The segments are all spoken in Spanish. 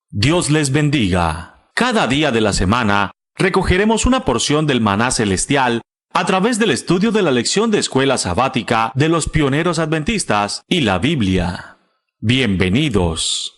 Dios les bendiga. Cada día de la semana recogeremos una porción del maná celestial a través del estudio de la lección de escuela sabática de los pioneros adventistas y la Biblia. Bienvenidos.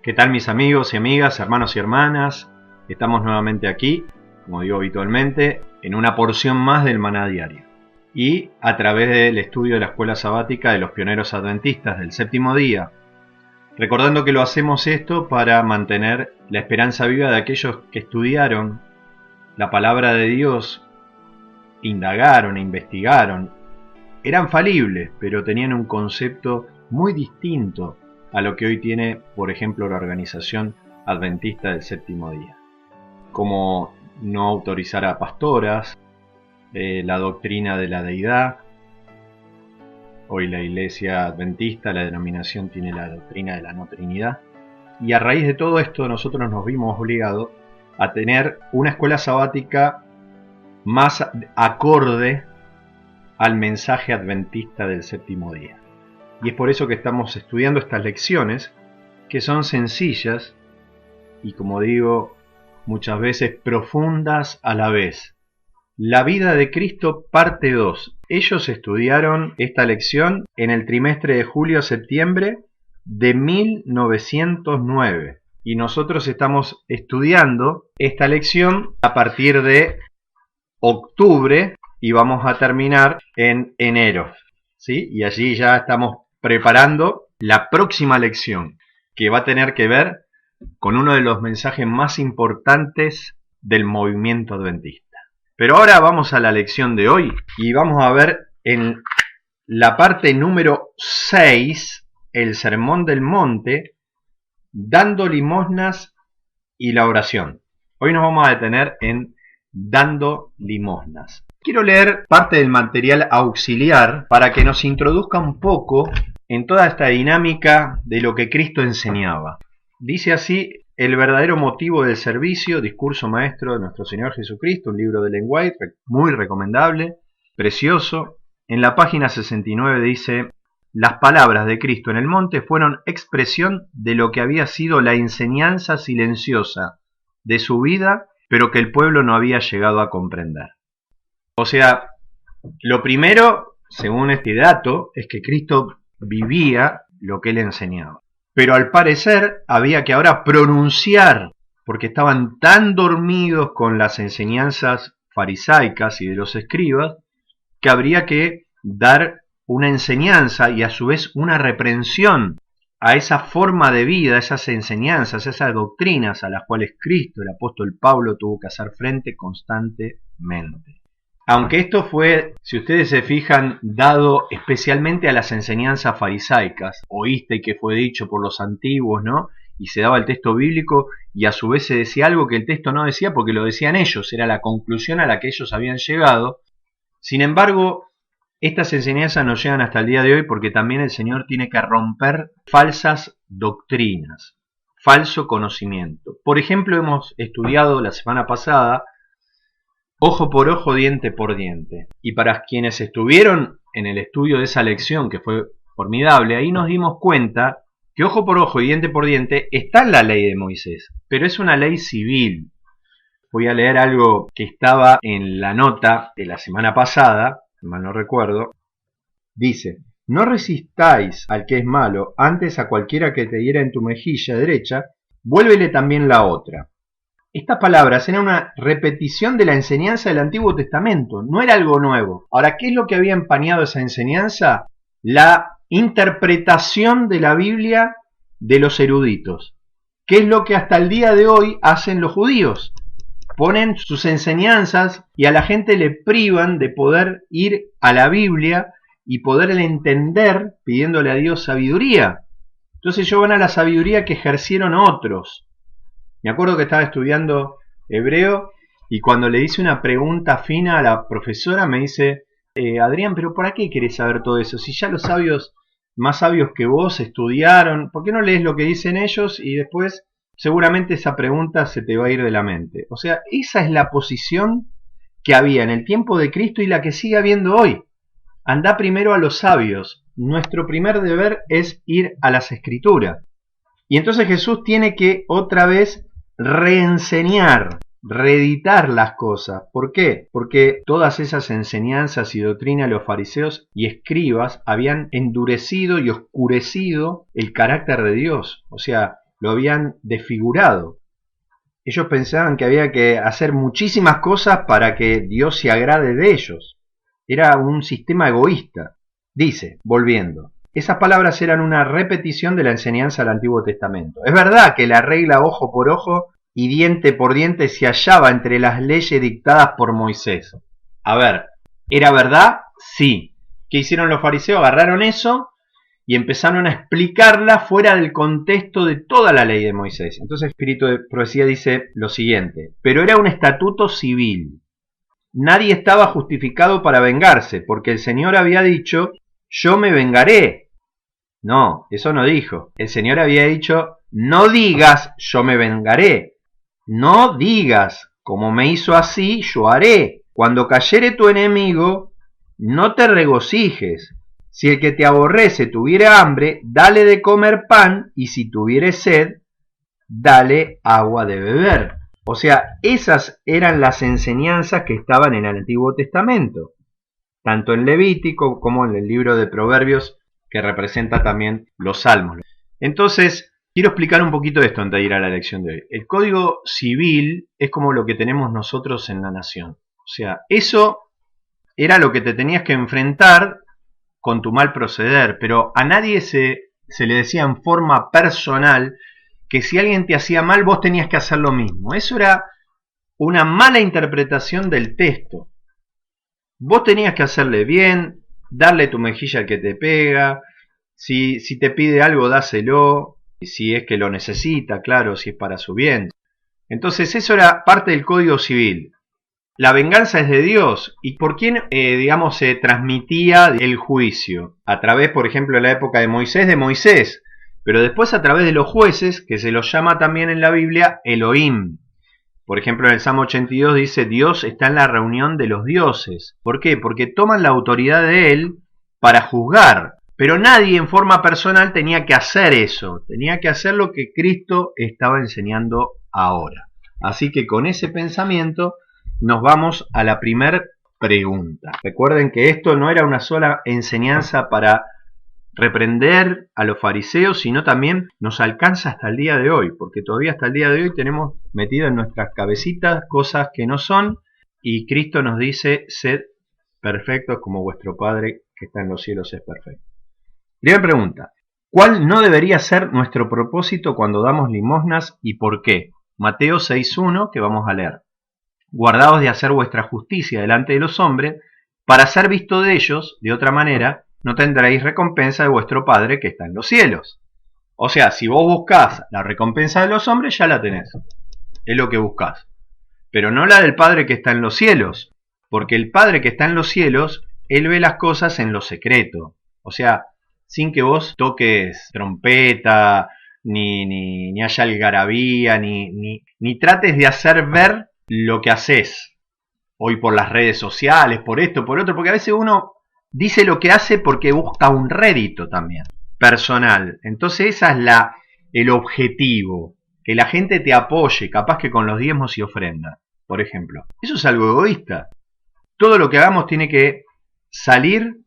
¿Qué tal mis amigos y amigas, hermanos y hermanas? Estamos nuevamente aquí, como digo habitualmente, en una porción más del maná diario. Y a través del estudio de la escuela sabática de los pioneros adventistas del séptimo día. Recordando que lo hacemos esto para mantener la esperanza viva de aquellos que estudiaron la palabra de Dios, indagaron e investigaron. Eran falibles, pero tenían un concepto muy distinto a lo que hoy tiene, por ejemplo, la organización adventista del séptimo día. Como no autorizar a pastoras, la doctrina de la deidad. Hoy la iglesia adventista, la denominación, tiene la doctrina de la no trinidad. Y a raíz de todo esto nosotros nos vimos obligados a tener una escuela sabática más acorde al mensaje adventista del séptimo día. Y es por eso que estamos estudiando estas lecciones, que son sencillas y, como digo, muchas veces profundas a la vez. La vida de Cristo, parte 2. Ellos estudiaron esta lección en el trimestre de julio-septiembre de 1909. Y nosotros estamos estudiando esta lección a partir de octubre y vamos a terminar en enero, ¿sí? Y allí ya estamos preparando la próxima lección, que va a tener que ver con uno de los mensajes más importantes del movimiento adventista. Pero ahora vamos a la lección de hoy y vamos a ver en la parte número 6, el Sermón del Monte, dando limosnas y la oración. Hoy nos vamos a detener en dando limosnas. Quiero leer parte del material auxiliar para que nos introduzca un poco en toda esta dinámica de lo que Cristo enseñaba. Dice así: el verdadero motivo del servicio, discurso maestro de nuestro Señor Jesucristo, un libro de Ellen White, muy recomendable, precioso. En la página 69 dice: las palabras de Cristo en el monte fueron expresión de lo que había sido la enseñanza silenciosa de su vida, pero que el pueblo no había llegado a comprender. O sea, lo primero, según este dato, es que Cristo vivía lo que él enseñaba. Pero al parecer había que ahora pronunciar, porque estaban tan dormidos con las enseñanzas farisaicas y de los escribas, que habría que dar una enseñanza y a su vez una reprensión a esa forma de vida, a esas enseñanzas, a esas doctrinas a las cuales Cristo, el apóstol Pablo, tuvo que hacer frente constantemente. Aunque esto fue, si ustedes se fijan, dado especialmente a las enseñanzas farisaicas, oíste que fue dicho por los antiguos, ¿no? Y se daba el texto bíblico y a su vez se decía algo que el texto no decía porque lo decían ellos, era la conclusión a la que ellos habían llegado. Sin embargo, Estas enseñanzas nos llegan hasta el día de hoy porque también el Señor tiene que romper falsas doctrinas, falso conocimiento. Por ejemplo, hemos estudiado la semana pasada ojo por ojo, diente por diente. Y para quienes estuvieron en el estudio de esa lección, que fue formidable, ahí nos dimos cuenta que ojo por ojo y diente por diente está en la ley de Moisés, pero es una ley civil. Voy a leer algo que estaba en la nota de la semana pasada, mal no recuerdo. Dice: no resistáis al que es malo, antes a cualquiera que te hiera en tu mejilla derecha, vuélvele también la otra. Estas palabras eran una repetición de la enseñanza del Antiguo Testamento, no era algo nuevo. Ahora, ¿qué es lo que había empañado esa enseñanza? La interpretación de la Biblia de los eruditos. ¿Qué es lo que hasta el día de hoy hacen los judíos? Ponen sus enseñanzas y a la gente le privan de poder ir a la Biblia y poderle entender pidiéndole a Dios sabiduría. Entonces ellos van a la sabiduría que ejercieron otros. Me acuerdo que estaba estudiando hebreo y cuando le hice una pregunta fina a la profesora me dice: Adrián, ¿pero para qué querés saber todo eso? Si ya los sabios, más sabios que vos, estudiaron, ¿por qué no lees lo que dicen ellos y después seguramente esa pregunta se te va a ir de la mente? O sea, esa es la posición que había en el tiempo de Cristo y la que sigue habiendo hoy. Andá primero a los sabios. Nuestro primer deber es ir a las Escrituras. Y entonces Jesús tiene que otra vez reenseñar, reeditar las cosas. ¿Por qué? Porque todas esas enseñanzas y doctrinas de los fariseos y escribas habían endurecido y oscurecido el carácter de Dios. O sea, lo habían desfigurado. Ellos pensaban que había que hacer muchísimas cosas para que Dios se agrade de ellos. Era un sistema egoísta. Dice, volviendo: esas palabras eran una repetición de la enseñanza del Antiguo Testamento. Es verdad que la regla ojo por ojo y diente por diente se hallaba entre las leyes dictadas por Moisés. A ver, ¿era verdad? Sí. ¿Qué hicieron los fariseos? Agarraron eso y empezaron a explicarla fuera del contexto de toda la ley de Moisés. Entonces el Espíritu de Profecía dice lo siguiente: pero era un estatuto civil. Nadie estaba justificado para vengarse, porque el Señor había dicho: yo me vengaré. No, eso no dijo. El Señor había dicho: no digas yo me vengaré. No digas, como me hizo así, yo haré. Cuando cayere tu enemigo, no te regocijes. Si el que te aborrece tuviere hambre, dale de comer pan, y si tuviere sed, dale agua de beber. O sea, esas eran las enseñanzas que estaban en el Antiguo Testamento, tanto en Levítico como en el libro de Proverbios, que representa también los Salmos. Entonces, quiero explicar un poquito esto antes de ir a la lección de hoy. El Código Civil es como lo que tenemos nosotros en la nación. O sea, eso era lo que te tenías que enfrentar con tu mal proceder, pero a nadie se le decía en forma personal que si alguien te hacía mal, vos tenías que hacer lo mismo. Eso era una mala interpretación del texto. Vos tenías que hacerle bien, darle tu mejilla al que te pega, si te pide algo, dáselo, si es que lo necesita, claro, si es para su bien. Entonces eso era parte del Código Civil. La venganza es de Dios. ¿Y por quién, se transmitía el juicio? A través, por ejemplo, en la época de Moisés, pero después a través de los jueces, que se los llama también en la Biblia Elohim. Por ejemplo, en el Salmo 82 dice: Dios está en la reunión de los dioses. ¿Por qué? Porque toman la autoridad de Él para juzgar. Pero nadie en forma personal tenía que hacer eso. Tenía que hacer lo que Cristo estaba enseñando ahora. Así que con ese pensamiento nos vamos a la primera pregunta. Recuerden que esto no era una sola enseñanza para reprender a los fariseos, sino también nos alcanza hasta el día de hoy, porque todavía hasta el día de hoy tenemos metido en nuestras cabecitas cosas que no son, y Cristo nos dice: sed perfectos como vuestro Padre que está en los cielos es perfecto. Primera pregunta: ¿cuál no debería ser nuestro propósito cuando damos limosnas y por qué? Mateo 6.1, que vamos a leer: guardaos de hacer vuestra justicia delante de los hombres, para ser visto de ellos, de otra manera no tendréis recompensa de vuestro Padre que está en los cielos. O sea, si vos buscás la recompensa de los hombres, ya la tenés. Es lo que buscás. Pero no la del Padre que está en los cielos. Porque el Padre que está en los cielos Él ve las cosas en lo secreto. O sea, sin que vos toques trompeta, ni haya algarabía, ni trates de hacer ver lo que haces. Hoy por las redes sociales, por esto, por otro, porque a veces uno dice lo que hace porque busca un rédito también, personal. Entonces esa es el objetivo, que la gente te apoye, capaz que con los diezmos y ofrendas, por ejemplo. Eso es algo egoísta. Todo lo que hagamos tiene que salir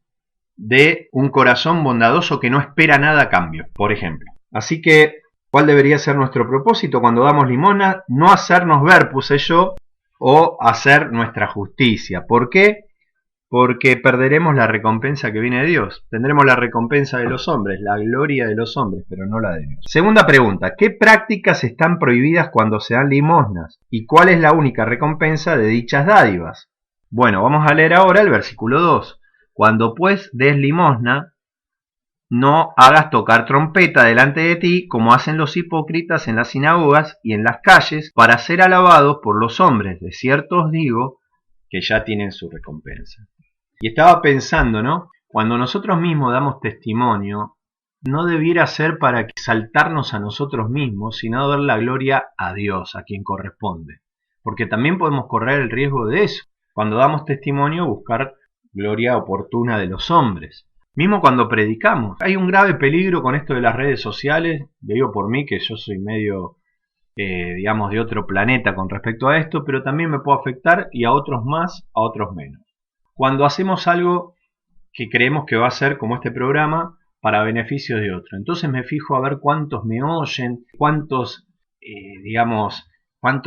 de un corazón bondadoso que no espera nada a cambio, por ejemplo. Así que, ¿cuál debería ser nuestro propósito cuando damos limosna? No hacernos ver, puse yo, o hacer nuestra justicia. ¿Por qué? Porque perderemos la recompensa que viene de Dios. Tendremos la recompensa de los hombres, la gloria de los hombres, pero no la de Dios. Segunda pregunta, ¿qué prácticas están prohibidas cuando se dan limosnas? ¿Y cuál es la única recompensa de dichas dádivas? Bueno, vamos a leer ahora el versículo 2. Cuando pues des limosna, no hagas tocar trompeta delante de ti, como hacen los hipócritas en las sinagogas y en las calles, para ser alabados por los hombres. De cierto os digo que ya tienen su recompensa. Y estaba pensando, ¿no? Cuando nosotros mismos damos testimonio, no debiera ser para exaltarnos a nosotros mismos, sino dar la gloria a Dios, a quien corresponde. Porque también podemos correr el riesgo de eso. Cuando damos testimonio, buscar gloria oportuna de los hombres. Mismo cuando predicamos. Hay un grave peligro con esto de las redes sociales. Digo por mí que yo soy medio, digamos, de otro planeta con respecto a esto, pero también me puede afectar y a otros más, a otros menos. Cuando hacemos algo que creemos que va a ser, como este programa, para beneficio de otro. Entonces me fijo a ver cuántos me oyen, cuántos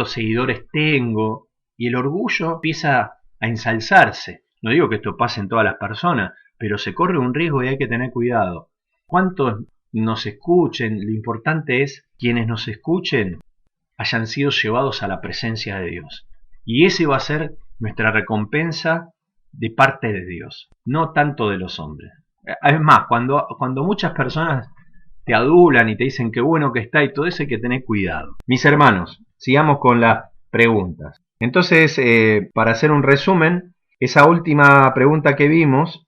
seguidores tengo, y el orgullo empieza a ensalzarse. No digo que esto pase en todas las personas, pero se corre un riesgo y hay que tener cuidado. Cuántos nos escuchen, lo importante es quienes nos escuchen hayan sido llevados a la presencia de Dios. Y ese va a ser nuestra recompensa de parte de Dios, no tanto de los hombres. Es más, cuando muchas personas te adulan y te dicen qué bueno que está y todo eso, hay que tener cuidado. Mis hermanos, sigamos con las preguntas. Entonces, para hacer un resumen, esa última pregunta que vimos,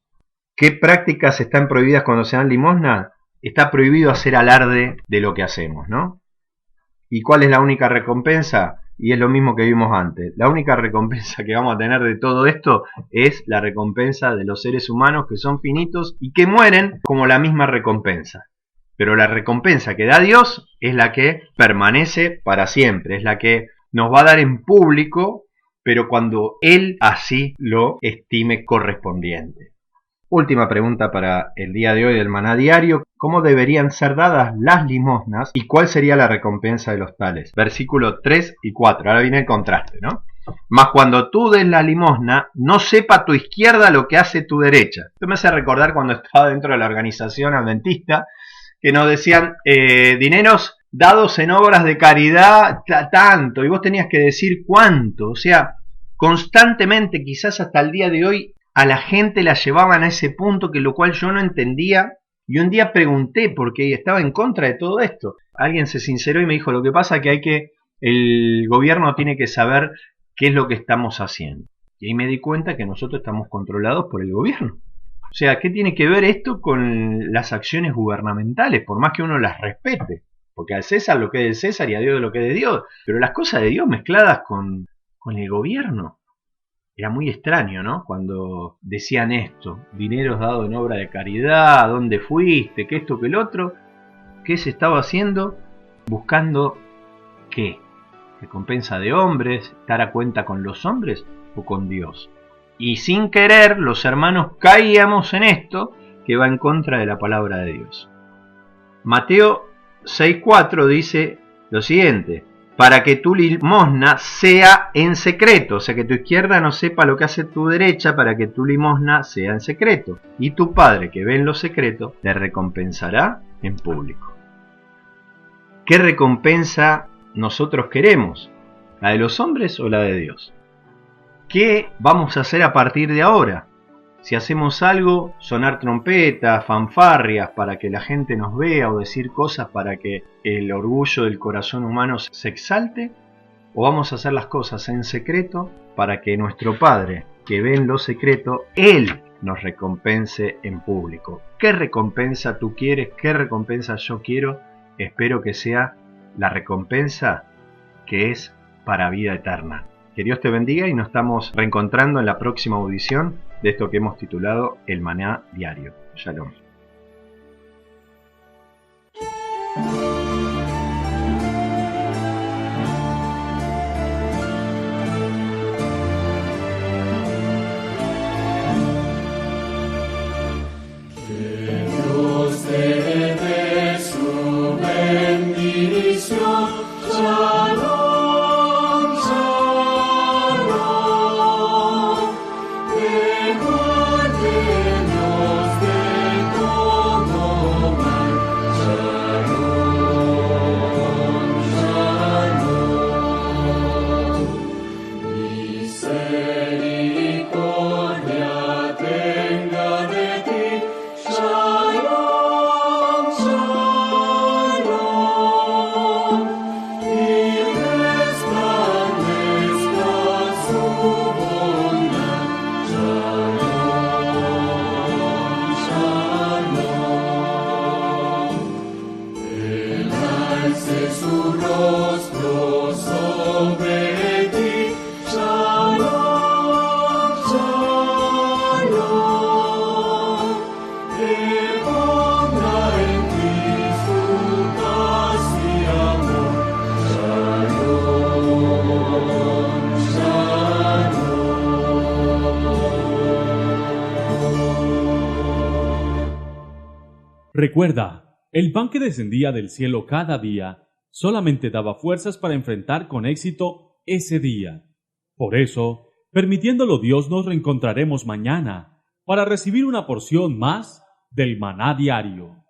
¿qué prácticas están prohibidas cuando se dan limosna? Está prohibido hacer alarde de lo que hacemos, ¿no? ¿Y cuál es la única recompensa? Y es lo mismo que vimos antes. La única recompensa que vamos a tener de todo esto es la recompensa de los seres humanos que son finitos y que mueren como la misma recompensa. Pero la recompensa que da Dios es la que permanece para siempre, es la que nos va a dar en público, pero cuando Él así lo estime correspondiente. Última pregunta para el día de hoy del Maná Diario. ¿Cómo deberían ser dadas las limosnas y cuál sería la recompensa de los tales? Versículo 3 y 4. Ahora viene el contraste, ¿no? Mas cuando tú des la limosna, no sepa tu izquierda lo que hace tu derecha. Esto me hace recordar cuando estaba dentro de la organización adventista, que nos decían dineros dados en obras de caridad tanto, y vos tenías que decir cuánto. O sea, constantemente, quizás hasta el día de hoy, a la gente la llevaban a ese punto, que lo cual yo no entendía. Y un día pregunté, porque estaba en contra de todo esto. Alguien se sinceró y me dijo, lo que pasa es que el gobierno tiene que saber qué es lo que estamos haciendo. Y ahí me di cuenta que nosotros estamos controlados por el gobierno. O sea, ¿qué tiene que ver esto con las acciones gubernamentales? Por más que uno las respete. Porque al César lo que es del César y a Dios lo que es de Dios. Pero las cosas de Dios mezcladas con el gobierno. Era muy extraño, ¿no? Cuando decían esto, dineros dados en obra de caridad, ¿dónde fuiste? ¿Qué esto, qué el otro? ¿Qué se estaba haciendo? Buscando, ¿qué? ¿Recompensa de hombres? ¿Estar a cuenta con los hombres o con Dios? Y sin querer, los hermanos caíamos en esto que va en contra de la palabra de Dios. Mateo 6:4 dice lo siguiente: para que tu limosna sea en secreto, o sea que tu izquierda no sepa lo que hace tu derecha, para que tu limosna sea en secreto. Y tu Padre que ve en lo secreto te recompensará en público. ¿Qué recompensa nosotros queremos? ¿La de los hombres o la de Dios? ¿Qué vamos a hacer a partir de ahora? Si hacemos algo, sonar trompetas, fanfarrias para que la gente nos vea o decir cosas para que el orgullo del corazón humano se exalte, o vamos a hacer las cosas en secreto para que nuestro Padre, que ve en lo secreto, Él nos recompense en público? ¿Qué recompensa tú quieres? ¿Qué recompensa yo quiero? Espero que sea la recompensa que es para vida eterna. Que Dios te bendiga y nos estamos reencontrando en la próxima audición de esto que hemos titulado El Maná Diario. Shalom. Recuerda, el pan que descendía del cielo cada día solamente daba fuerzas para enfrentar con éxito ese día. Por eso, permitiéndolo Dios, nos reencontraremos mañana para recibir una porción más del maná diario.